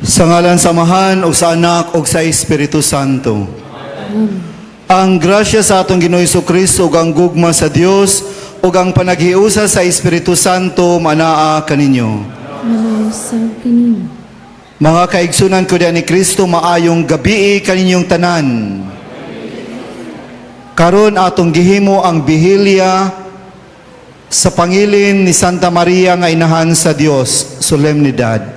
Sa ngalan sa Amahan, o sa Anak, o sa Espiritu Santo. Ang grasya sa atong Ginoong Jesucristo, o ang gugma sa Dios, o ang panaghiusa sa Espiritu Santo, manaa kaninyo. Sa kaninyo. Mga kaigsunan ko diyan ni Kristo, maayong gabi kaninyong tanan. Karon atong gihimo ang bihilya sa pangilin ni Santa Maria nga inahan sa Dios, solemnidad.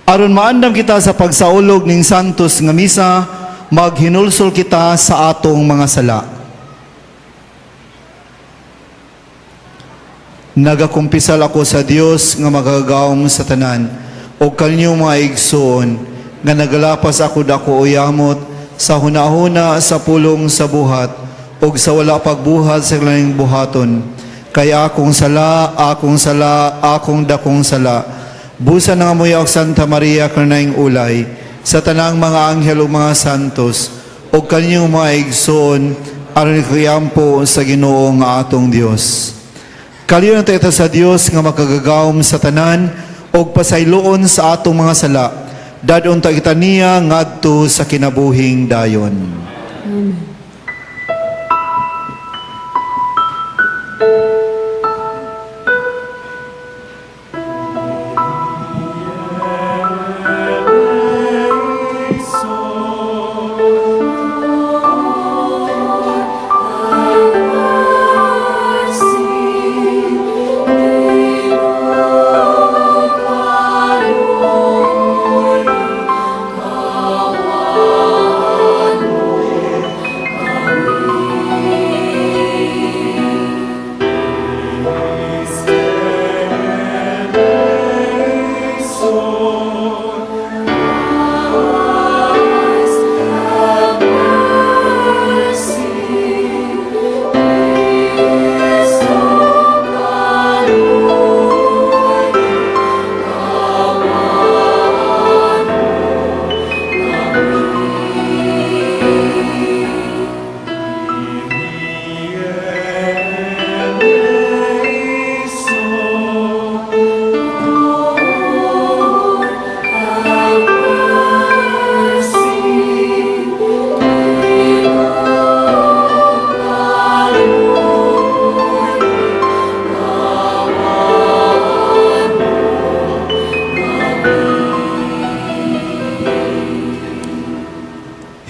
Aron maandam kita sa pagsaulog ning santos nga misa, maghinulsol kita sa atong mga sala. Nagakumpisal ako sa Dios nga magagawom sa tanan, o kaninyong mga igsoon, nga nagalapas ako dako uyamot sa hunahuna sa pulong sa buhat, o sa wala pagbuhat sa laing buhaton. Kaya akong sala, akong dakong sala. Busa nga mo yaok Santa Maria kanayong ulay, sa tanang mga anghel o mga santos, o kaninyong mga igsoon, aron ikayampo sa Ginoo nga atong Dios. Kaliyo na tayo sa Dios nga makagagawom sa tanan, o pasayloon sa atong mga sala, dadon ta kita niya ngadto sa kinabuhing dayon. Amen.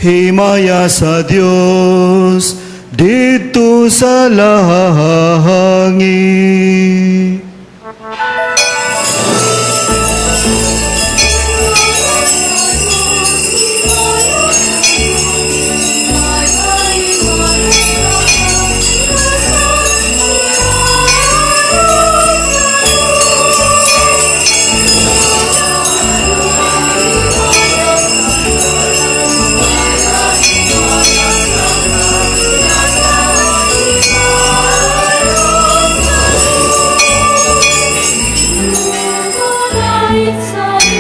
Himaya sa Dios dito sa langit. Sa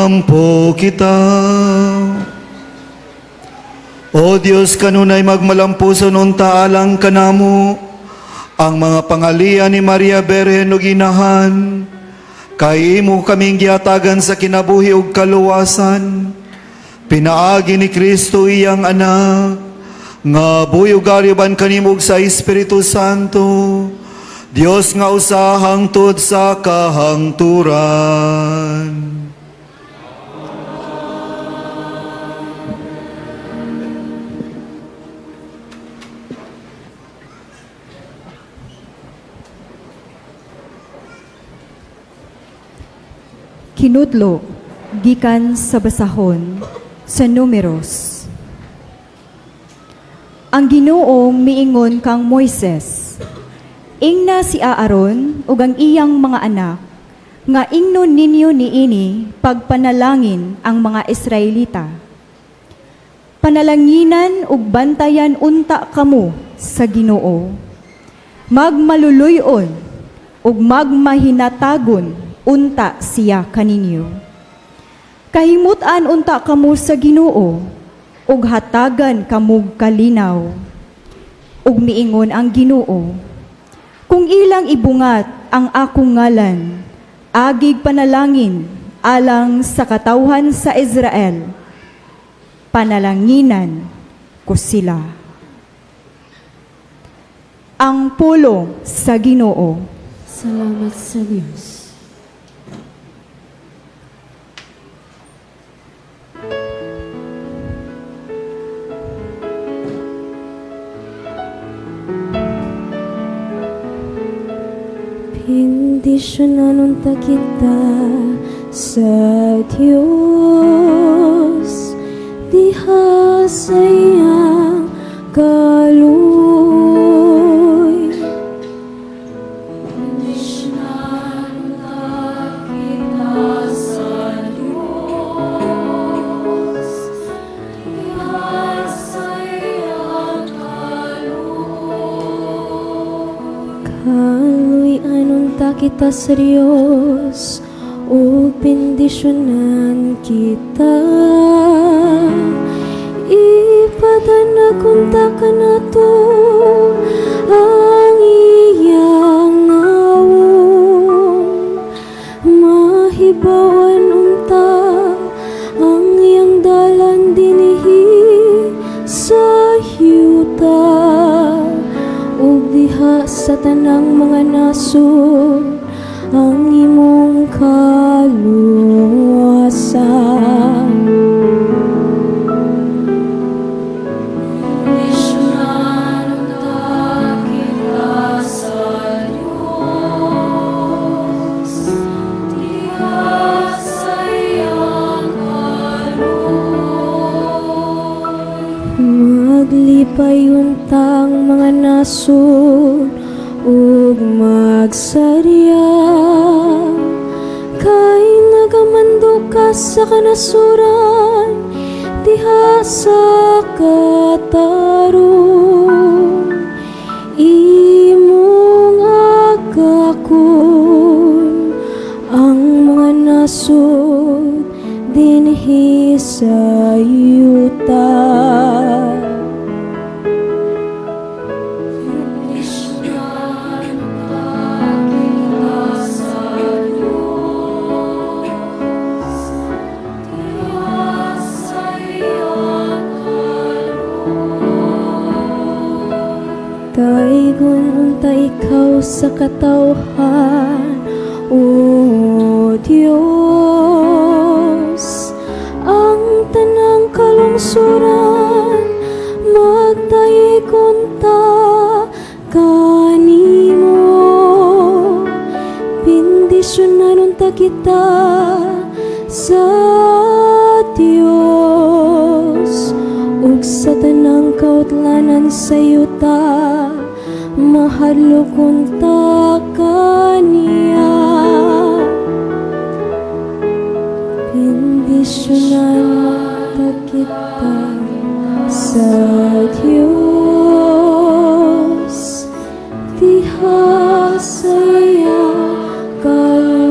Ampo kita. O Diyos, kanunay magmalampuson unta alang kanamo, ang mga pangalian ni Maria Berhen ug Inahan, kay imo kaming giatagan sa kinabuhi ug kaluwasan. Pinaagi ni Kristo iyang anak, nga buyog ariban kanimog sa Espiritu Santo, Dios nga usa hangtod sa kahangturan. Kinudlo, gikan sa basahon, sa Numeros. Ang Ginoong miingon kang Moises, ingna si Aaron ug ang iyang mga anak, nga ingnon ninyo niini pagpanalangin ang mga Israelita. Panalanginan ug bantayan unta kamo sa Ginoo. Magmaluluyon ug magmahinatagon unta siya kaninyo. Kahimutan unta kamo sa Ginoo, ug hatagan kamog kalinaw. Ug miingon ang Ginoo, kung ilang ibungat ang akong ngalan, agig panalangin alang sa katawhan sa Israel, panalanginan ko sila. Ang pulong sa Ginoo. Salamat sa Diyos. Bendisyonan unta kita sa Diyos, diha sa iyang kaluy. Bendisyonan unta kita sa Diyos, diha sa iyang kaluy. Kaluy anunta kita sa Diyos, o bendisyonan kita. Ipadanag unta ka na to ang iyang awong, mahibawan unta ang iyang dalan dinhi sa yuta, ug diha sa tanang mga nasod ang imong kaluwasan. Bendisyonan unta kita sa Diyos, diha sa iyang kaluy. Maglipay untang mga nasod, ug magsarya, kay nagamando ka sa kanasuran, diha sa katarong. Imong agakon ang mga nasod dinhi sa yuta. Kaigon unta ikaw sa katawhan, o Diyos, ang tanang kalungsuran, magtayig unta kanimo. Bendisyonan unta kita sa Diyos, ug sa tanang kautlanan sa yuta, mahadlok unta kaniya. Bendisyonan unta kita sa Diyos, diha sa iyang kaluy.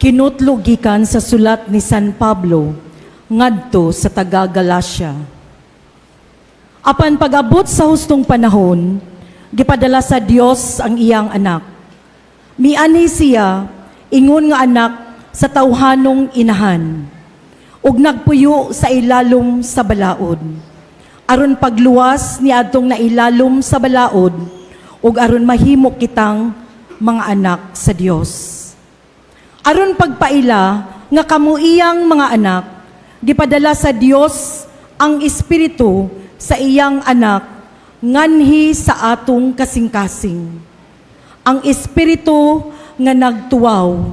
Kinutlo gikan sa sulat ni San Pablo ngadto sa taga Galacia. Apan pag-abot sa hustong panahon, gipadala sa Dios ang iyang anak. Miani siya ingon nga anak sa tawhanong inahan ug nagpuyo sa ilalom sa balaod. Aron pagluwas ni adtong nailalom sa balaod ug aron mahimo kitang mga anak sa Dios. Aron pagpaila nga kamo iyang mga anak, gipadala sa Dios ang Espiritu sa iyang anak nganhi sa atong kasing-kasing. Ang Espiritu nga nagtuwaw.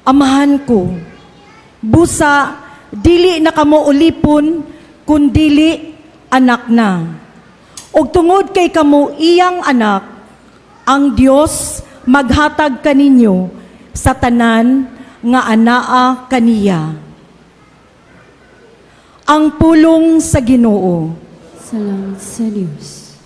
Amahan ko, busa dili na kamo ulipon kun dili anak na. Og tungod kay kamo iyang anak, ang Dios maghatag kaninyo sa tanan nga anaa kaniya. Ang pulong sa Ginoo. Salamat sa Diyos.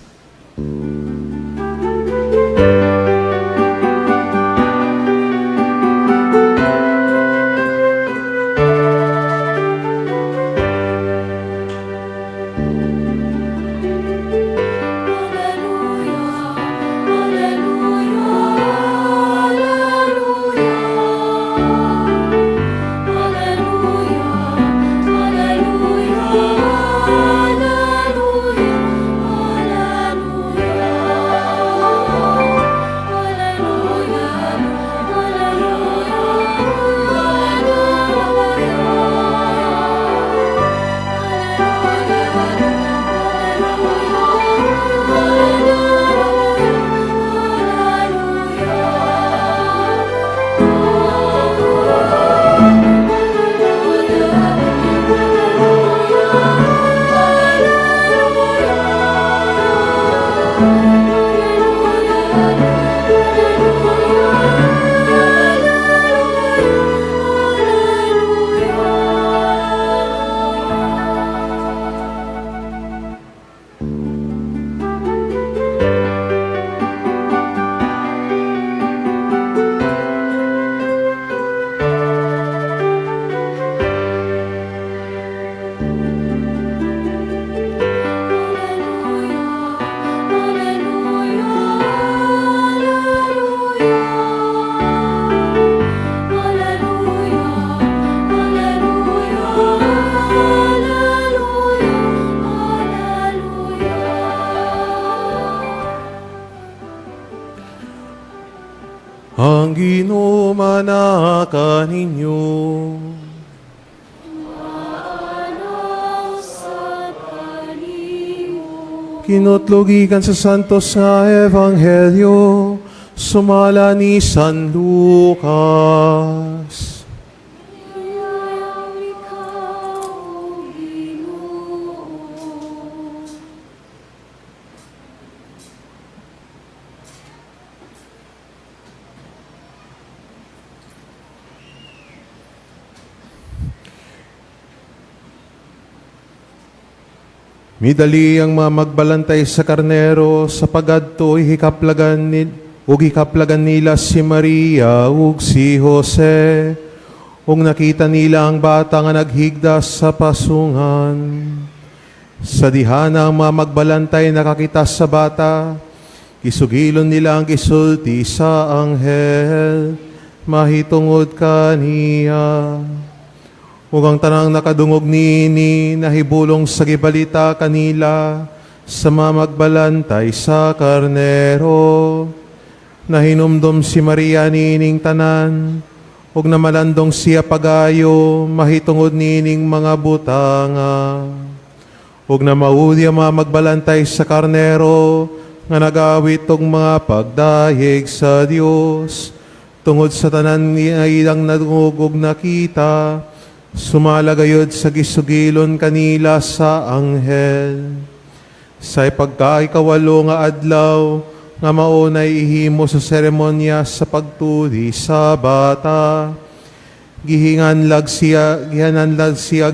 Ang Ginoo manaka ninyo. Kinutlugikan sa Santos nga Ebanghelyo, sumala ni San Lucas. Midali ang mga magbalantay sa karnero sa pagadto hikaplagan nila si Maria ug si Jose ug nakita nila ang bata nga naghigdas sa pasungan. Sa dihana ang mga magbalantay nakakita sa bata, kisugilon nila ang gisulti sa anghel, mahitungod kaniya. Ug ang tanang nakadungog niini nahibulong sa gibalita kanila sa mamagbalantay sa karnero. Nahinumdom si Maria nining tanan ug namalandong siya pagayo mahitungod nining mga butanga. Ug namaudi ang mamagbalantay sa karnero nga nagawit og mga pagdayeg sa Dios tungod sa tanan niya ilang nadungog ug nakita. Sumalagayod sa gisugilon kanila sa anghel. Sa pagkaikawalo nga adlaw, nga maunay ihimo sa seremonya sa pagtuli sa bata. Gihinganlag siya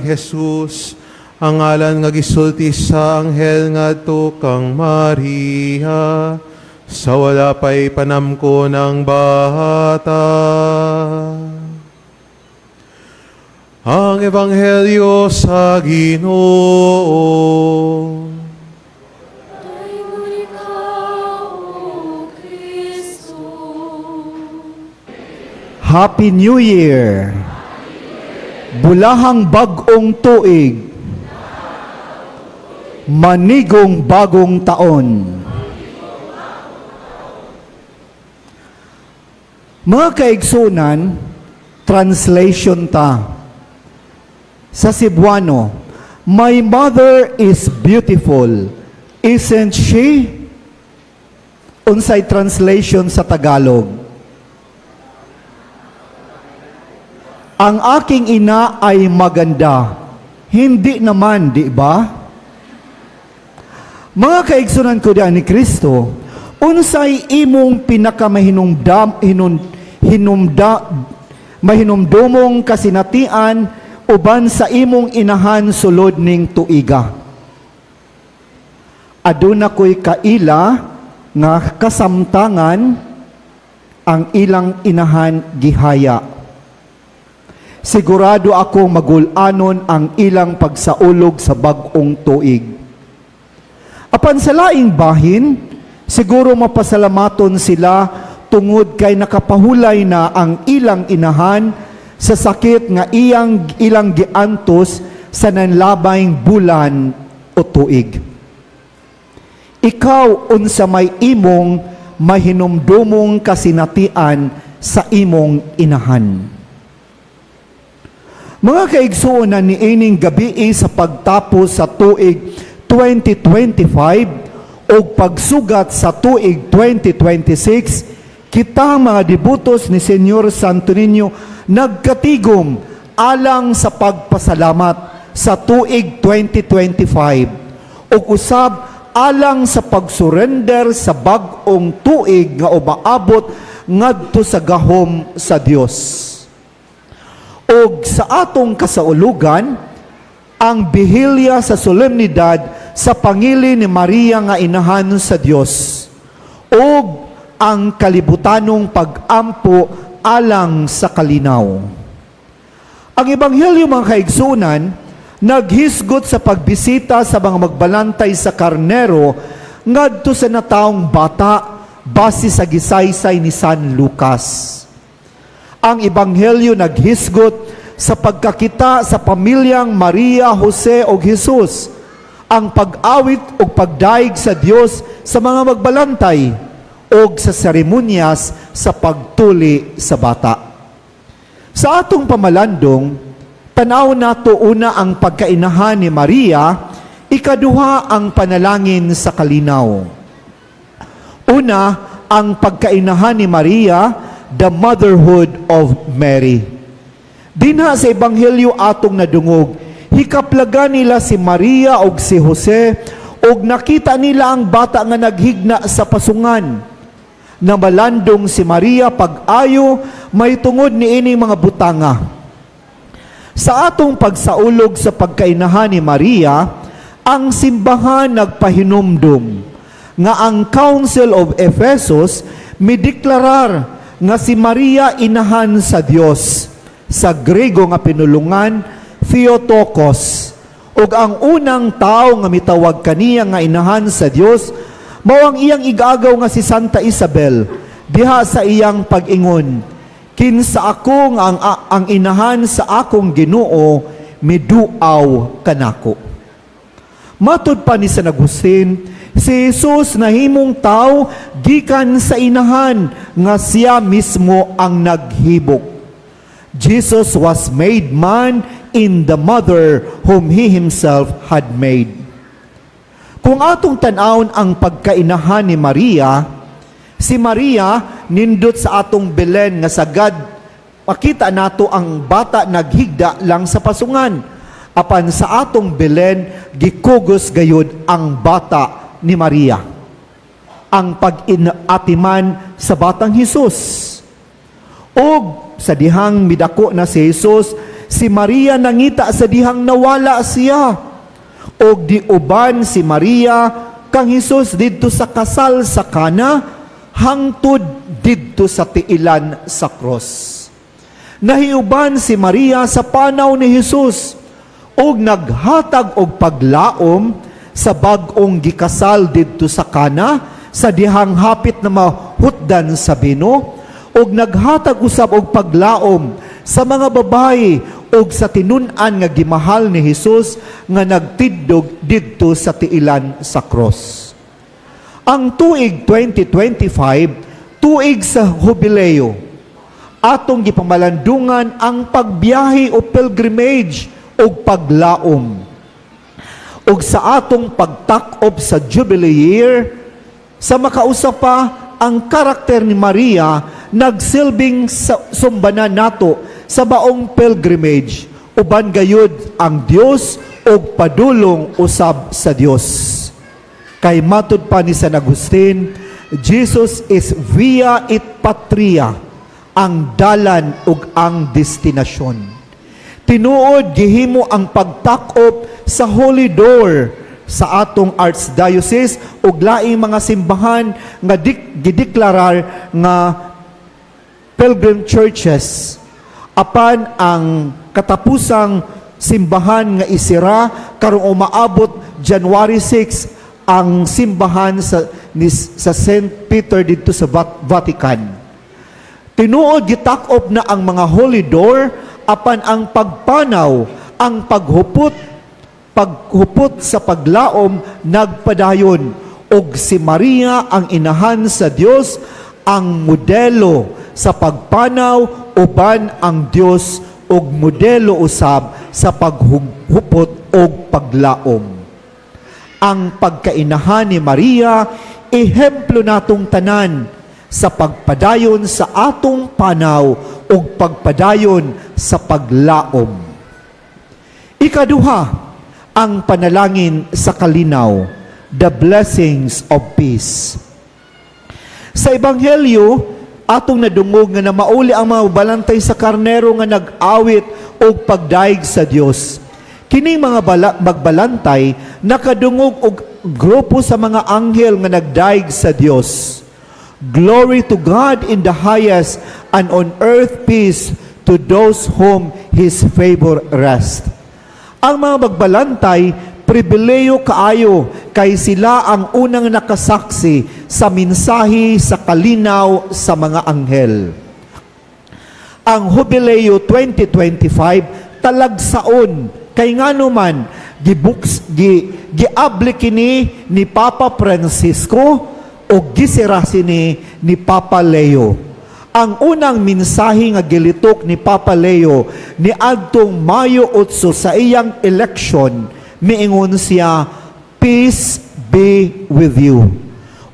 Jesus, ang ngalan nga gisulti sa anghel nga kang Maria, sa wala pa'y panamko ng bata. Ang Ebanghelyo sa Ginoo. Happy New Year! Bulahang bagong tuig. Manigong bagong taon. Mga kaigsunan, translation ta. Sa Cebuano, my mother is beautiful, isn't she? Unsay translation sa Tagalog. Ang aking ina ay maganda. Hindi naman, di ba? Mga kaigsunan ko diyan ni Kristo, unsay imong mahinumdumong kasinatian uban sa imong inahan sulod ning tuiga. Aduna ko'y kaila nga kasamtangan ang ilang inahan gihaya. Sigurado ako magulanon ang ilang pagsaulog sa bag-ong tuig. Apan sa laing bahin, siguro mapasalamaton sila tungod kay nakapahulay na ang ilang inahan sa sakit nga ilang giantos sa nanlabayng bulan o tuig. Ikaw unsa may imong mahinumdumong kasinatian sa imong inahan. Mga kaigsuonan ni ining gabi sa pagtapos sa tuig 2025 o pagsugat sa tuig 2026, kita mga debutos ni Senyor Santo Niño nagkatigom alang sa pagpasalamat sa tuig 2025 o usab alang sa pagsurrender sa bag-ong tuig nga umaabot ngadto sa gahom sa Dios. Og sa atong kasaulugan, ang bihilya sa solemnidad sa pangili ni Maria nga inahan sa Dios og ang kalibutanong pag-ampo alang sa kalinaw. Ang ebanghelyo mga kaigsunan naghisgot sa pagbisita sa mga magbalantay sa karnero ngadto sa nataong bata base sa gisaysay ni San Lucas. Ang ebanghelyo naghisgot sa pagkakita sa pamilyang Maria, Jose o Jesus, ang pag-awit o pagdaig sa Dios sa mga magbalantay o sa seremonyas sa pagtuli sa bata. Sa atong pamalandong, tanaw nato una ang pagkainahan ni Maria, ikaduha ang panalangin sa kalinaw. Una, ang pagkainahan ni Maria, the motherhood of Mary. Dinha sa ebanghelyo atong nadungog, hikaplagan nila si Maria og si Jose og nakita nila ang bata nga naghigna sa pasungan. Namalandong si Maria pag-ayo may tungod ni ining mga butanga. Sa atong pagsaulog sa pagkainahan ni Maria, ang simbahan nagpahinumdum nga ang Council of Ephesus mideklarar nga si Maria inahan sa Dios, sa Grego nga pinulungan Theotokos, ug ang unang tao nga mitawag kaniya nga inahan sa Dios mao ang iyang igagaw nga si Santa Isabel diha sa iyang pag-ingon, kinsa ako nga ang inahan sa akong Ginoo miduaw kanako. Matud pa ni San Agustin, si Jesus nahimong tao gikan sa inahan nga siya mismo ang naghibok. Jesus was made man in the mother whom he himself had made. Kung atong tan-awon ang pagkainahan ni Maria, si Maria nindot sa atong Belen nga sagad makita nato ang bata naghigda lang sa pasungan. Apan sa atong Belen gikugos gayud ang bata ni Maria, ang pag-inatiman sa batang Hesus. Og sa dihang midako na si Jesus, si Maria nangita sa dihang nawala siya. Og di uban si Maria kang Hesus didto sa kasal sa Kana, hangtod didto sa tiilan sa cross. Nahiuban si Maria sa panaw ni Jesus ug naghatag og paglaom sa bag-ong gikasal didto sa Kana sa dihang hapit na mahutdan sa bino ug naghatag usab og paglaom sa mga babayi ug sa tinun-an nga gimahal ni Jesus nga nagtiddog didto sa tiilan sa cross. Ang tuig 2025, tuig sa Jubileo, atong gipamalandungan ang pagbiyahe o pilgrimage o paglaom. Ug sa atong pagtak-op sa Jubilee year, sa makausap pa ang karakter ni Maria nagsilbing sumbanan nato sa baong pilgrimage, uban gayud ang Dios og padulong usab sa Dios. Kay matud pa ni San Agustin, Jesus is via et patria, ang dalan ug ang destinasyon. Tinuod gihimo ang pagtak-op sa Holy Door sa atong Archdiocese ug laing mga simbahan nga gideklarar nga pilgrim churches. Apan ang katapusang simbahan nga isira karong umaabot January 6 ang simbahan sa St. Peter dito sa Vatican. Tinuod gitak-op na ang mga holy door apan ang pagpanaw, ang paghupot sa paglaom nagpadayon og si Maria ang inahan sa Dios ang modelo sa pagpanaw uban ang Dios og modelo usab sa paghupot og paglaom. Ang pagkainahan ni Maria ehemplo natong tanan sa pagpadayon sa atong panaw o pagpadayon sa paglaom. Ikaduha, ang panalangin sa kalinaw, the blessings of peace. Sa Ebanghelyo, atong nadungog nga na mauli ang mga balantay sa karnero nga nag-awit o pagdaig sa Dios. Kining mga magbalantay nakadungog og grupo sa mga anghel nga nagdaig sa Dios. Glory to God in the highest, and on earth peace to those whom His favor rest. Ang mga magbalantay, pribileyo kaayo, kay sila ang unang nakasaksi sa mensahe sa kalinaw sa mga anghel. Ang Jubileo 2025, talagsaon, kay nganuman, giabli kini ni Papa Francisco, o gisira sini ni Papa Leo. Ang unang mensahe nga gilitok ni Papa Leo ni adtong Mayo 8 sa iyang election, miingon siya, "Peace be with you."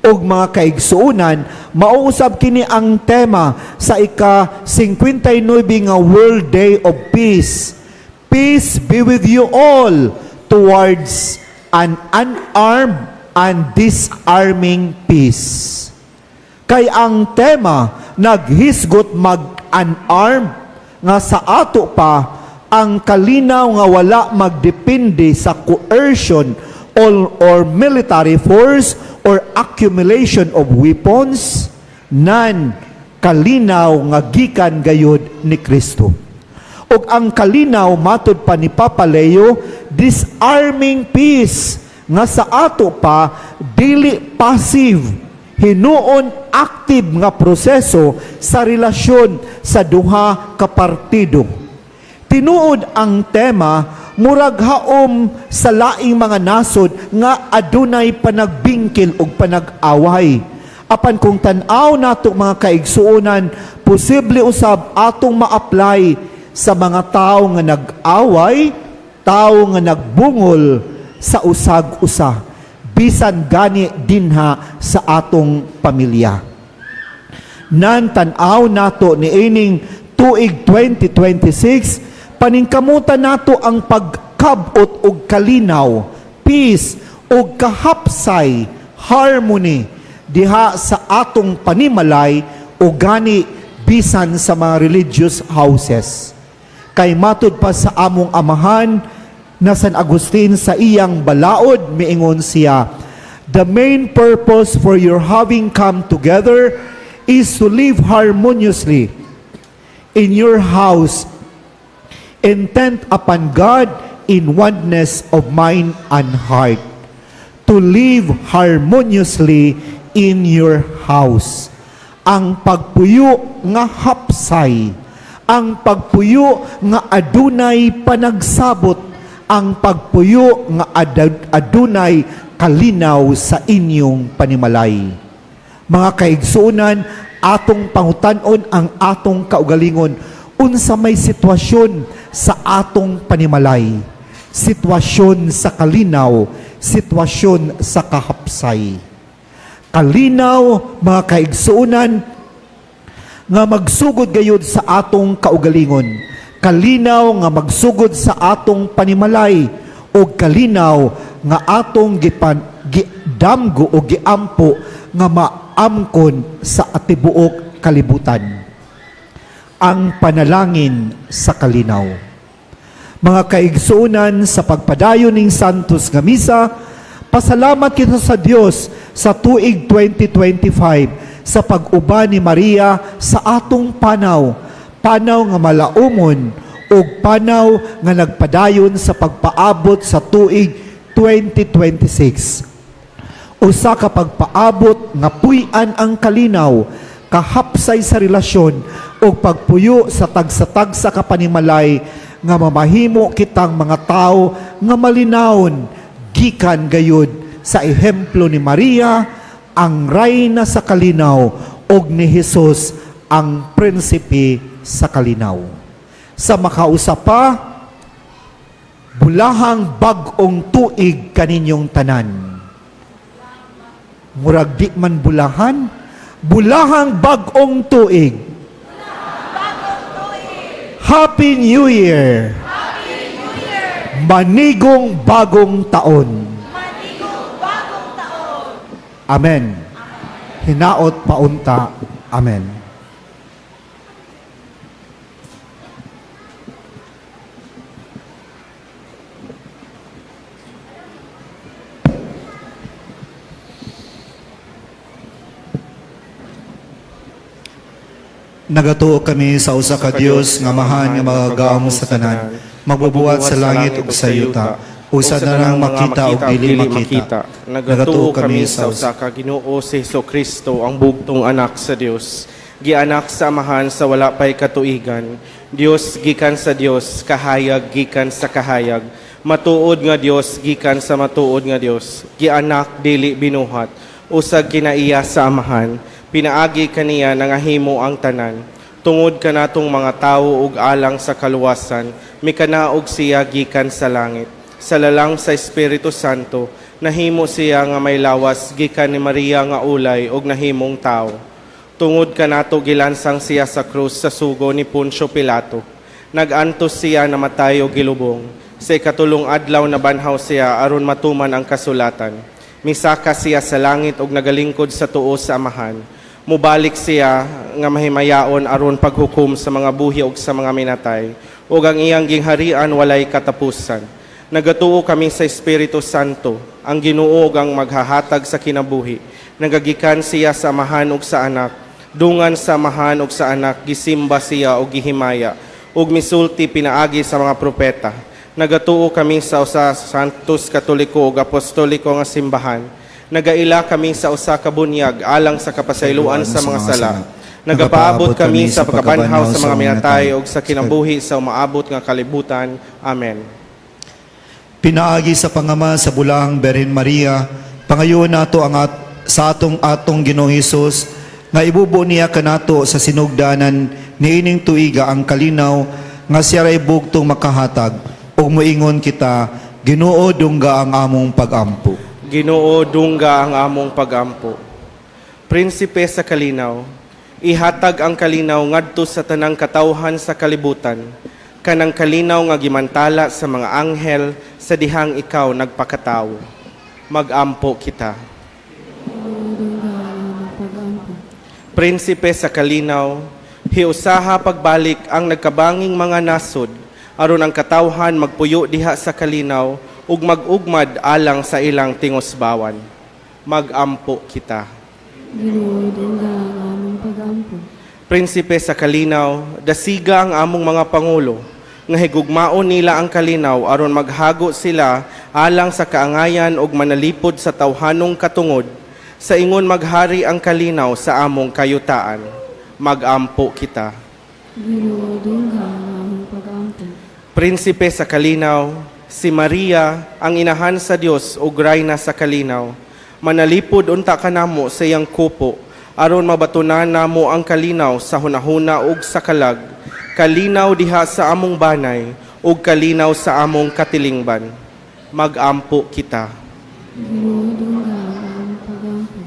Og mga kaigsuunan, mauusab kini ang tema sa ika-59 nga World Day of Peace. Peace be with you all towards an unarmed and disarming peace. Kay ang tema naghisgot mag-unarmed nga sa ato pa ang kalinaw nga wala magdepende sa coercion or military force or accumulation of weapons, nan kalinaw nga gikan gayud ni Kristo. Og ang kalinaw matud pa ni Papa Leo, disarming peace nga sa ato pa dili passive, hinuon active nga proseso sa relasyon sa duha ka partido. Tinuod ang tema murag haom sa laing mga nasod nga adunay panagbingkil ug panag-away. Apan kung tan-aw nato mga kaigsuonan, posible usab atong ma-apply sa mga tawo nga nag-away, tawo nga nagbungol sa usag-usa, bisan gani dinha sa atong pamilya. Nan tan-aw nato ni ining tuig 2026, paningkamutan nato ang pagkabot og kalinaw, peace og kahapsay, harmony diha sa atong panimalay o gani bisan sa mga religious houses. Kay matud pa sa among amahan na San Agustin sa iyang balaod, miingon siya, "The main purpose for your having come together is to live harmoniously in your house, intent upon God in oneness of mind and heart, to live harmoniously in your house. Ang pagpuyo nga hapsay, ang pagpuyo nga adunay panagsabot, ang pagpuyo nga adunay kalinaw sa inyong panimalay. Mga kaigsuonan, atong pangutanon ang atong kaugalingon unsa may sitwasyon sa atong panimalay, sitwasyon sa kalinaw, sitwasyon sa kahapsay. Kalinaw, mga kaigsuonan, nga magsugod gayud sa atong kaugalingon, kalinaw nga magsugod sa atong panimalay, o kalinaw nga atong gidamgo o giampo nga maamkon sa atibuok kalibutan. Ang panalangin sa kalinaw. Mga kaigsuonan, sa pagpadayon ning Santos nga Misa, pasalamat kita sa Dios sa tuig 2025 sa pag-uban ni Maria sa atong panaw, panaw nga malaumon o panaw nga nagpadayon sa pagpaabot sa tuig 2026. Usa ka pagpaabot nga puy-an ang kalinaw, kahapsay sa relasyon o pagpuyo sa tagsa-tagsa kapanimalay nga mamahimo kitang mga tao nga malinawon gikan gayud sa ehemplo ni Maria, ang rayna sa kalinaw, og ni Jesus, ang prinsipe sa kalinaw. Sa makausap pa, bulahang bag-ong tuig kaninyong tanan. Murag di man bulahan, bulahang bag-ong tuig. Happy New Year! Manigong bagong taon. Amen. Hinaot paunta. Amen. Nagatuo kami sa usa ka Dios nga mahan nga magagaom sa tanan, magbubuhat sa langit ug sa yuta, usa na lang makita ug dili makita. Nagatuo kami sa usa ka Ginoo si Jesucristo, ang bugtong anak sa Dios, gianak sa amahan sa wala pay katuigan, Dios gikan sa Dios, kahayag gikan sa kahayag, matuod nga Dios gikan sa matuod nga Dios, gianak dili binuhat, usag kinaiya sa amahan, pinaagi kaniya nangahimo ang tanan. Tungod kanatong mga tawo ug alang sa kaluwasan, mikanaog siya gikan sa langit. Sa lalang sa Espiritu Santo, nahimo siya nga may lawas gikan ni Maria nga ulay ug nahimong tao. Tungod kanato gilansang siya sa krus sa sugo ni Poncio Pilato. Nagantos siya namatay og gilubong. Sa ikatulong adlaw na banhaw siya aron matuman ang kasulatan. Misaka siya sa langit ug nagalingkod sa tuo sa amahan. Mubalik siya nga mahimayaon aron paghukom sa mga buhi ug sa mga minatay, ug ang iyang gingharian walay katapusan. Nagatuo kami sa Espiritu Santo, ang Ginoo ug ang maghahatag sa kinabuhi. Nagagikan siya sa amahan ug sa anak, dungan sa amahan ug sa anak, gisimba siya ug gihimaya, ug misulti pinaagi sa mga propeta. Nagatuo kami sa usa Santos Katoliko ug Apostoliko nga simbahan. Nagaila kami sa usa ka bunyag alang sa kapasayloan sa mga sala. Nagapaabot kami sa pagkabanhaw sa mga minatay ug sa kinabuhi sa umaabot nga kalibutan. Amen. Pinaagi sa pangama sa bulahang Birhen Maria, pangayon nato ang sa atong Ginoong Hesus, nga ibubo niya kanato sa sinugdanan niining tuiga ang kalinaw nga siya ray bugtong makahatag, ug moingon kita, Ginoo dungga ang among pagampo. Ginoo dungga ang among pagampo. Prinsipe sa kalinaw, ihatag ang kalinaw ngadto sa tanang katawhan sa kalibutan, kanang kalinaw nga gimantala sa mga anghel sa dihang ikaw nagpakatawo. Magampo kita. Prinsipe sa kalinaw, hiusaha pagbalik ang nagkabanging mga nasod, aron ang katawhan magpuyo diha sa kalinaw, ug mag-ugmad alang sa ilang tingosbawan. Magampo kita. Ginoo dungga ang among pagampo. Prinsipe sa kalinaw, dasiga ang among mga pangulo, nga higugmaon nila ang kalinaw aron maghago sila alang sa kaangayan ug manalipod sa tawhanong katungod, sa ingon maghari ang kalinaw sa among kayutaan. Magampo kita. Ginoo dungga nga among pag-ampo. Prinsipe sa kalinaw, si Maria ang inahan sa Dios ug rayna sa kalinaw. Manalipod unta kanamo sa iyang kupo aron mabatunan namo ang kalinaw sa hunahuna ug sa kalag, kalinaw diha sa among banay ug kalinaw sa among katilingban. Magampo kita. Ginoo dungga nga among pag-ampo.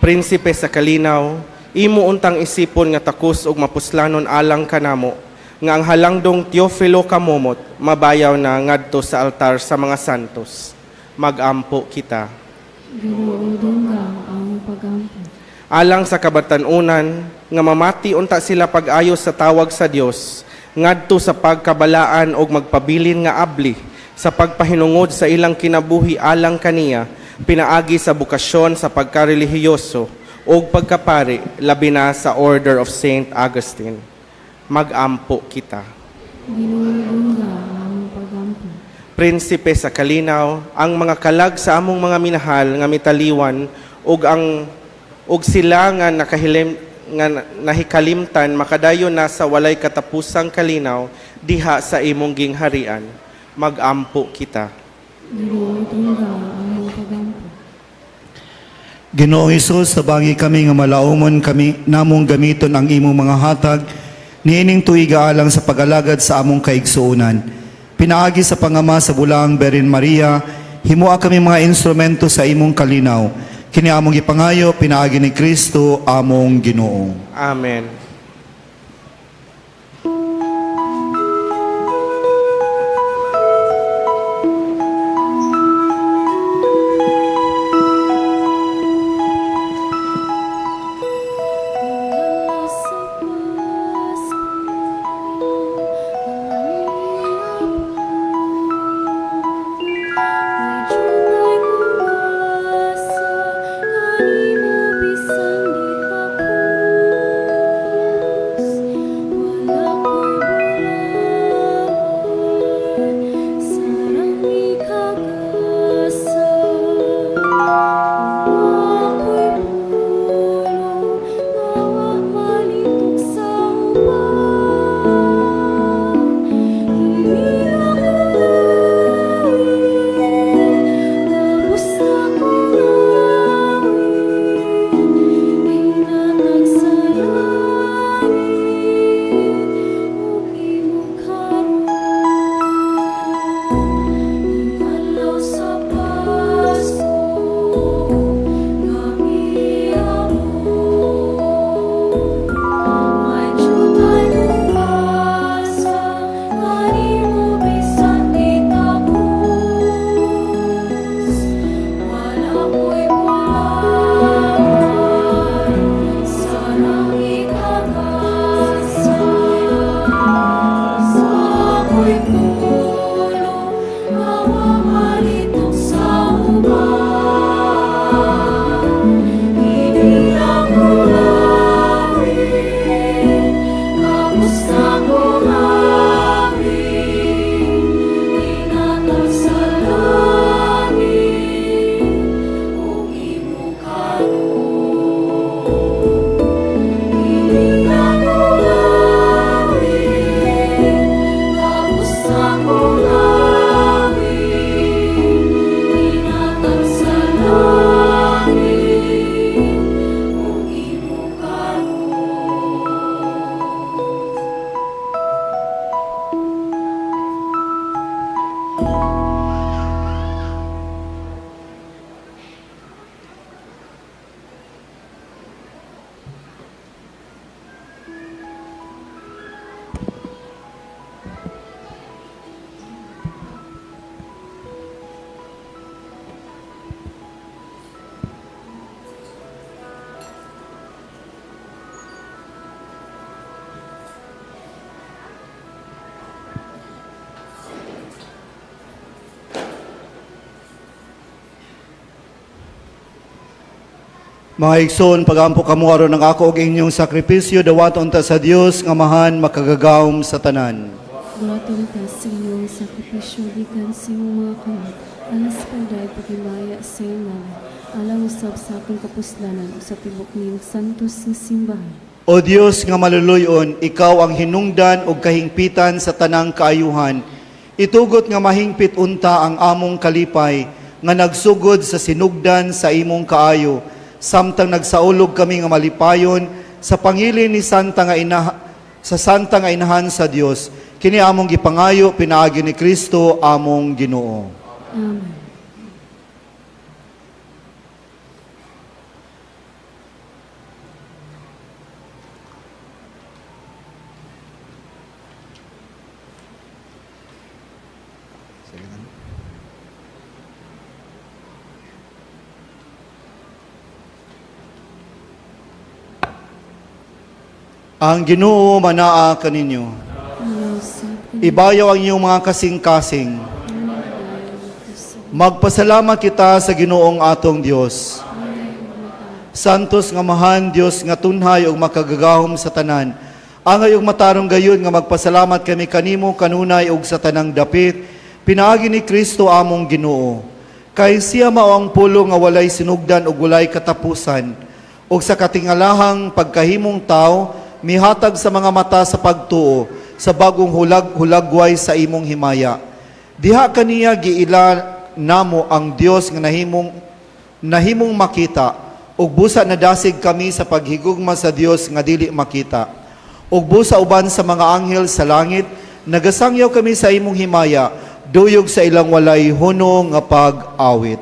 Prinsipe sa kalinaw, imo untang isipon nga takos ug mapuslanon alang kanamo, nga ang halangdong Teofilo kamomot mabayaw na ngadto sa altar sa mga santos. Magampo kita. Ginoo dungga nga among pag-ampo. Alang sa kabatanunan nga mamati unta sila pag-ayos sa tawag sa Dios, ngadto sa pagkabalaan og magpabilin nga abli sa pagpahinungod sa ilang kinabuhi alang kaniya, pinaagi sa bukasyon sa pagkarelihiyoso ug pagkapari labi na sa Order of Saint Augustine. Magampo kita. Ginoo dungga nga among pag-ampo. Prinsipe sa kalinaw, ang mga kalag sa among mga minahal nga mitaliwan ug sila nga nahikalimtan makadayon na sa walay katapusang kalinaw diha sa imong gingharian. Magampo kita. Ginoo dungga nga among pag-ampo. Ginoong Hesus, tabangi kami nga malaumon kami namong gamiton ang imong mga hatag niining tuiga alang sa pag-alagad sa among kaigsuunan. Pinaagi sa pangama sa bulang Berin Maria, himua kami mga instrumento sa imong kalinaw. Kini among ipangayo, pinaagi ni Kristo among Ginoo. Amen. Mga igsoon, pagampo kamo aron ng ako og inyong sakripisyo, dawaton ta sa Dios nga mahan makagagawom sa tanan. Buhaton ta sa iyong sakripisyo, gikan sa iyong mga kamot, alas panday pagimaya sa iyong naman, alang usab sa akong kapuslanan, o sa tibok niyong santos nga simbahan. O Dios nga maluluyon, ikaw ang hinungdan ug kahingpitan sa tanang kaayuhan. Itugot nga mahingpit unta ang among kalipay, nga nagsugod sa sinugdan sa imong kaayo, samtang nagsaulog kami nga malipayon sa pangilin ni Santa nga Inahan sa Dios. Kini among gipangayo pinaagi ni Kristo among Ginoo. Amen. Ang Ginoo manaa kaninyo. Malusap ka Ibayaw ang iyong mga kasing-kasing. Magpasalamat kita sa Ginoong atong Dios. Santos nga mahan Dios nga tunhay ug makagagahom sa tanan. Ang ayong matarong gayon nga magpasalamat kami kanimo kanunay ug sa tanang dapit pinaagi ni Kristo among Ginoo. Kay siya mao ang pulo nga walay sinugdan ug walay katapusan. Ug sa katingalahang pagkahimong tao mihatag sa mga mata sa pagtuo sa bagong hulagway sa imong himaya. Diha kaniya giila namo ang Dios nga nahimong makita ug busa nadasig kami sa paghigugma sa Dios nga dili makita. Ug busa uban sa mga anghel sa langit nagasangyaw kami sa imong himaya duyog sa ilang walay hunong nga pag-awit.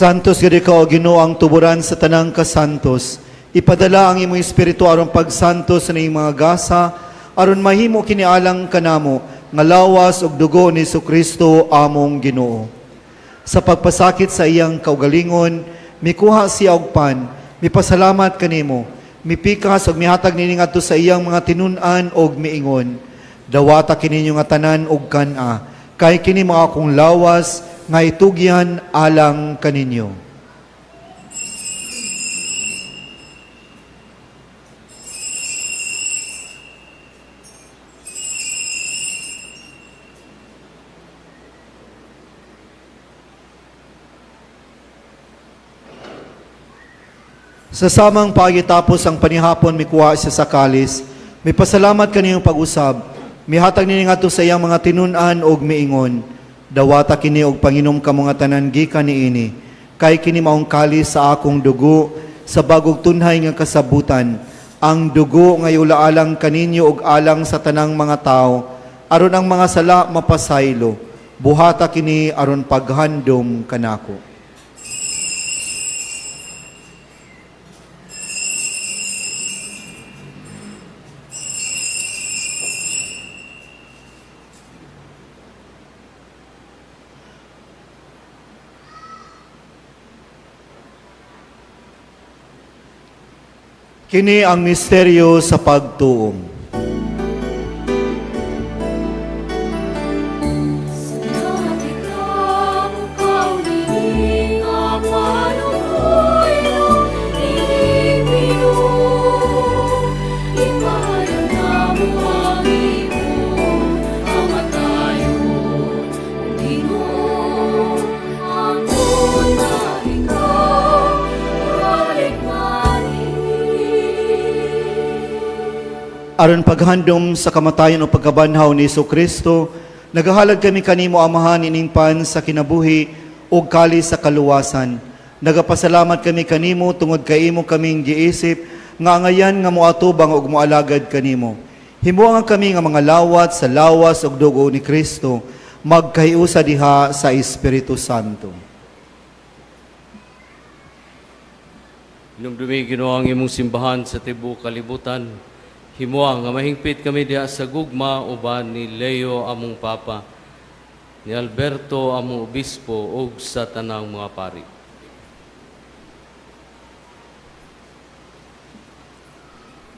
Santos gid ikaw, Ginoo, ang tuburan sa tanang kasantos. Ipadala ang imong espiritu aron pagsantos sa iyong mga gasa, aron mahimo kinialang kanamo nga lawas ug dugo ni Jesucristo among Ginoo. Sa pagpasakit sa iyang kaugalingon, mikuha siya og pan, mipasalamat kanimo, mipikas ug mihatag nini ngadto sa iyang mga tinun-an og miingon. Dawata kininyo nga tanan og kan-a, kay kini mga akong lawas nga itugyan alang kaninyo. Sa samang pagitapos ang panihapon mikuha siya sa kalis, may pasalamat kaniyong pag-usab, mihatag nini ngadto sa iyang mga tinun-an og miingon. Dawata kini og panginom kamo nga tanan gikan niini, kay kini maong kalis sa akong dugo sa bagog tunhay nga kasabutan, ang dugo nga iulaalang kaninyo og alang sa tanang mga tao, aron ang mga sala mapasaylo. Buhata kini aron paghandom kanako. Kini ang misteryo sa pagtuong. Aron paghandom sa kamatayon o pagkabanhaw ni Kristo, nagahalad kami kanimo amahan iningpan sa kinabuhi ug kali sa kaluwasan. Nagapasalamat kami kanimo tungod kay imo kaming giisip nga angayan nga moatubang ug moalagad kanimo. Himuangan kami nga mga lawat sa lawas ug dugo ni Kristo, magkahiusa diha sa Espiritu Santo. Hinumdumi Ginoo ang imong simbahan sa tibuok kalibutan. Himuang nga mahingpit kami diha sa gugma uban ni Leo among Papa, ni Alberto among Obispo ug sa tanang mga pari.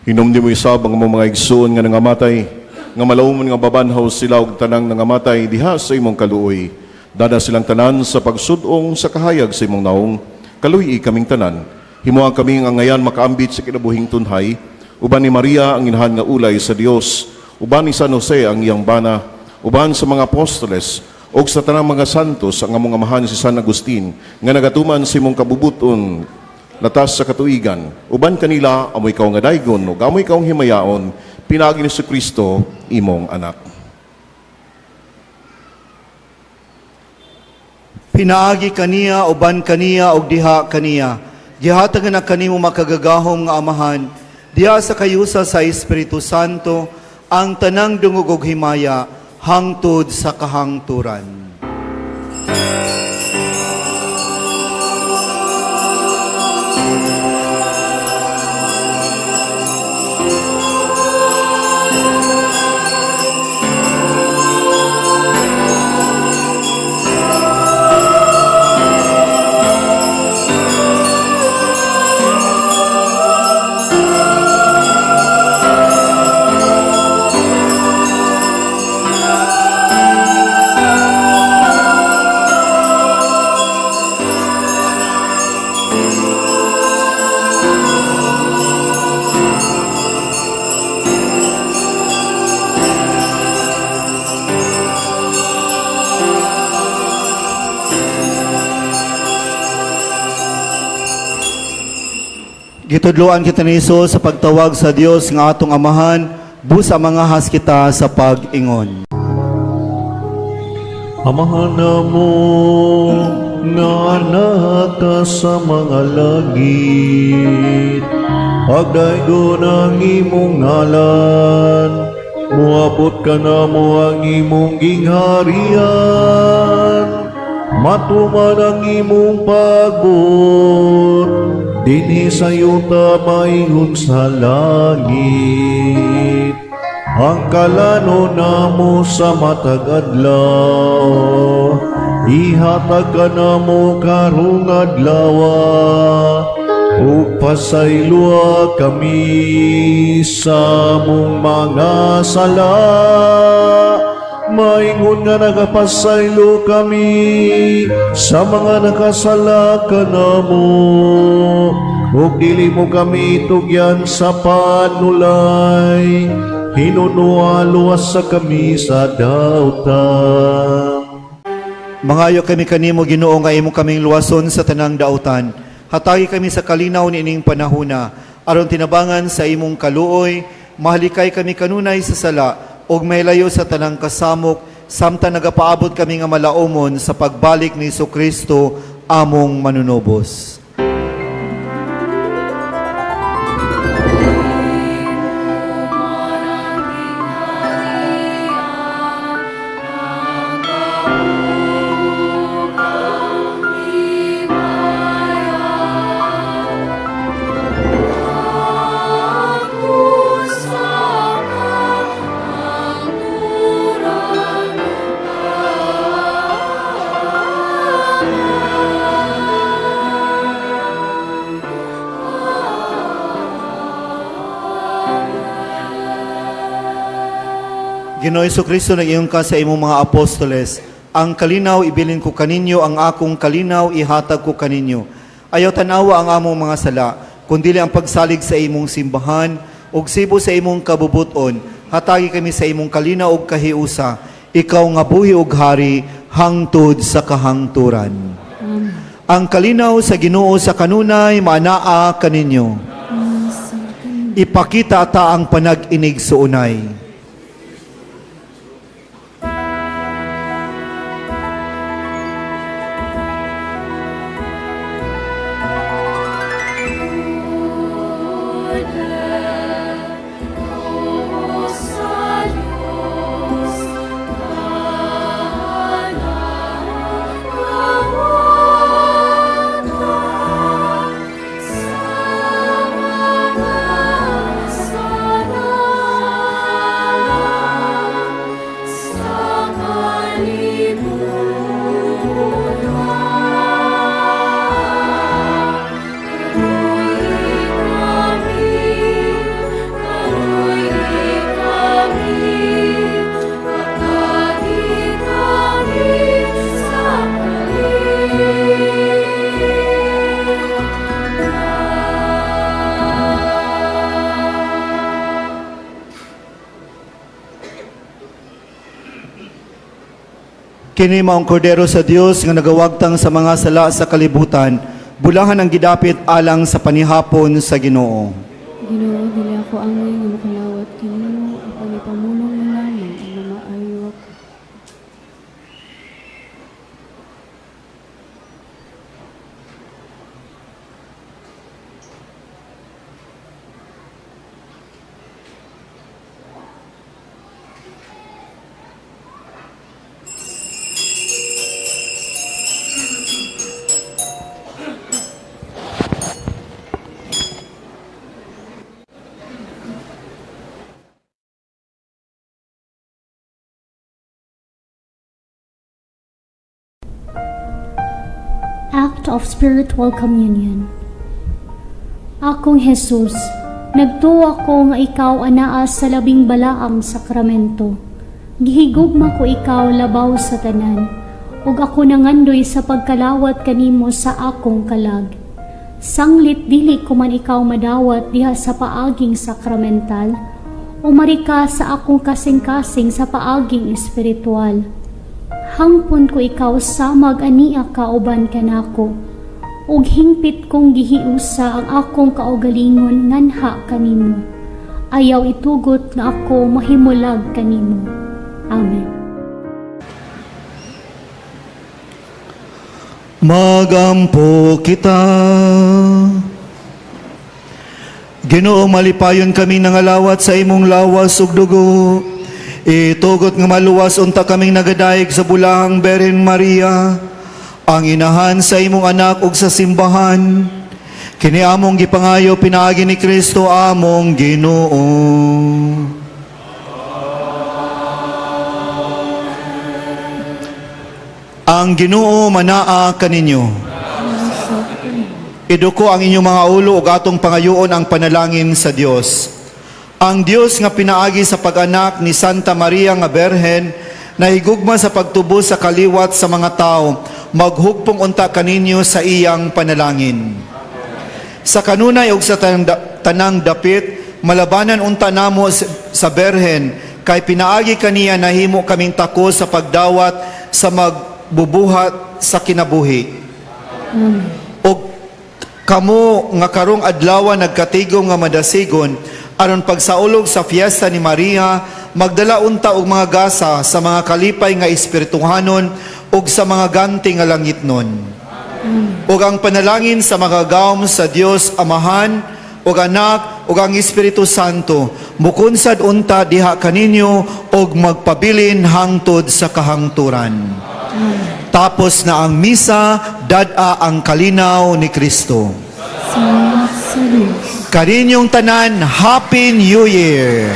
Hinumdi mo isab ang mga igsoon nga nangamatay, nga malawman nga babanhaw sila og tanang nangamatay diha sa imong kaluoy. Dada silang tanan sa pagsudong sa kahayag sa imong naong, kaluy kaming tanan. Himuang kami nga ngayan makaambit sa kinabuhing tunhay, uban ni Maria ang inahan nga ulay sa Dios, uban ni San Jose ang iyang bana, uban sa mga apostoles, og sa tanang mga santos ang among amahan si San Agustin, nga nagatuman sa imong kabubuton, latas sa katuigan, uban kanila amoy kaw nga daygon, ug amoy kaw himayaon, pinagi ni Kristo imong anak. Pinaagi kaniya, uban kaniya, ug diha kaniya. Gihatag na kanimo makagagahom nga amahan, diha sa kayusa sa Espiritu Santo, ang tanang dungog ug himaya, hangtod sa kahangturan. Gitudloan kita ni Hesus sa pagtawag sa Dios nga atong amahan, busa mga has kita sa pag-ingon. Amahan mo nga anak ka sa mga langit, pagdaygon ang imong ngalan, muabot ka na mo ang imong gingharian, matuman ang imong pagbot, dinhi sa yuta maingon sa langit. Ang kalano namo sa matag adlaw, ihatag ka namo karong adlawa, ug pasaylua kami sa mong mga sala. Maingon nga nagapasaylo kami sa mga nakasala ka namo, ug dili mo kami tugyan sa panulay, hinunualuwas sa kami sa dautan. Mangayo kami kanimo Ginoo nga imo kaming luwason sa tanang dautan. Hatagi kami sa kalinaw niining panahona, aron tinabangan sa imong kaluoy, mahalikay kami kanunay sa sala, ug may layo sa tanang kasamok, samtang nagapaabot kami nga malaumon sa pagbalik ni Kristo among manunubos. Ginoong Jesucristo, nag-iyon ka sa imong mga apostoles. Ang kalinaw ibilin ko kaninyo, ang akong kalinaw ihatag ko kaninyo. Ayaw tanawa ang among mga sala, kundi ang pagsalig sa imong simbahan, ug sibo sa imong kabubuton, hatagi kami sa imong kalinaw ug kahiusa, ikaw nga buhi ug hari, hangtod sa kahangturan. Ang kalinaw sa Ginoo sa kanunay, maanaa kaninyo. Ipakita ta ang panag-inig sa unay. Kini maong kordero sa Dios nga nagawagtang sa mga sala sa kalibutan, bulahan ang gidapit alang sa panihapon sa Ginoo. Ginoo, dili ako angay nga makalawat kanimo, ako ni pamulong mo lamang ang mamaayo ako. Act of Spiritual Communion. Akong Jesus, nagtuo ako nga ikaw anaas sa labing balaang sakramento. Gihigugma ko ikaw labaw sa tanan, ug ako nangandoy sa pagkalawat kanimo sa akong kalag. Sanglit dili ko man ikaw madawat diha sa paaging sakramental, umarika sa akong kasing-kasing sa paaging espiritual. Hangpon ko ikaw samag ania kauban kanako, ug hingpit kong gihiusa ang akong kaugalingon nganha kanimo. Ayaw itugot na ako mahimulag kanimo. Amen. Magampo kita. Ginoo, malipayon kami nangalawat sa imong lawas ug dugo. Itugot nga maluwas unta kaming nagadayeg sa bulahang Beren Maria, ang inahan sa imong anak ug sa simbahan. Kini among gipangayo pinaagi ni Kristo among Ginoo. Ang Ginoo manaa kaninyo. Iduko ang inyong mga ulo ug atong pangayoon ang panalangin sa Dios. Ang Dios nga pinaagi sa pag-anak ni Santa Maria nga Berhen, nahigugma sa pagtubo sa kaliwat sa mga tao, maghugpong unta kaninyo sa iyang panalangin. Sa kanunay ug sa tanang dapit, malabanan unta namo sa Berhen, kay pinaagi kaniya nahimo kaming tako sa pagdawat sa magbubuhat sa kinabuhi. Og kamo nga karong adlaw nagkatigom nga madasigon, aron pagsaulog sa fiesta ni Maria, magdala unta og mga gasa sa mga kalipay nga espirituhanon ug sa mga ganti nga langitnon. Ug ang panalangin sa magagawom sa Dios Amahan ug Anak ug ang Espiritu Santo mukunsad unta diha kaninyo ug magpabilin hangtod sa kahangturan. Tapos na ang misa, dad-a ang kalinaw ni Kristo. Salamat sa Diyos. Kaninyong tanan, Happy New Year!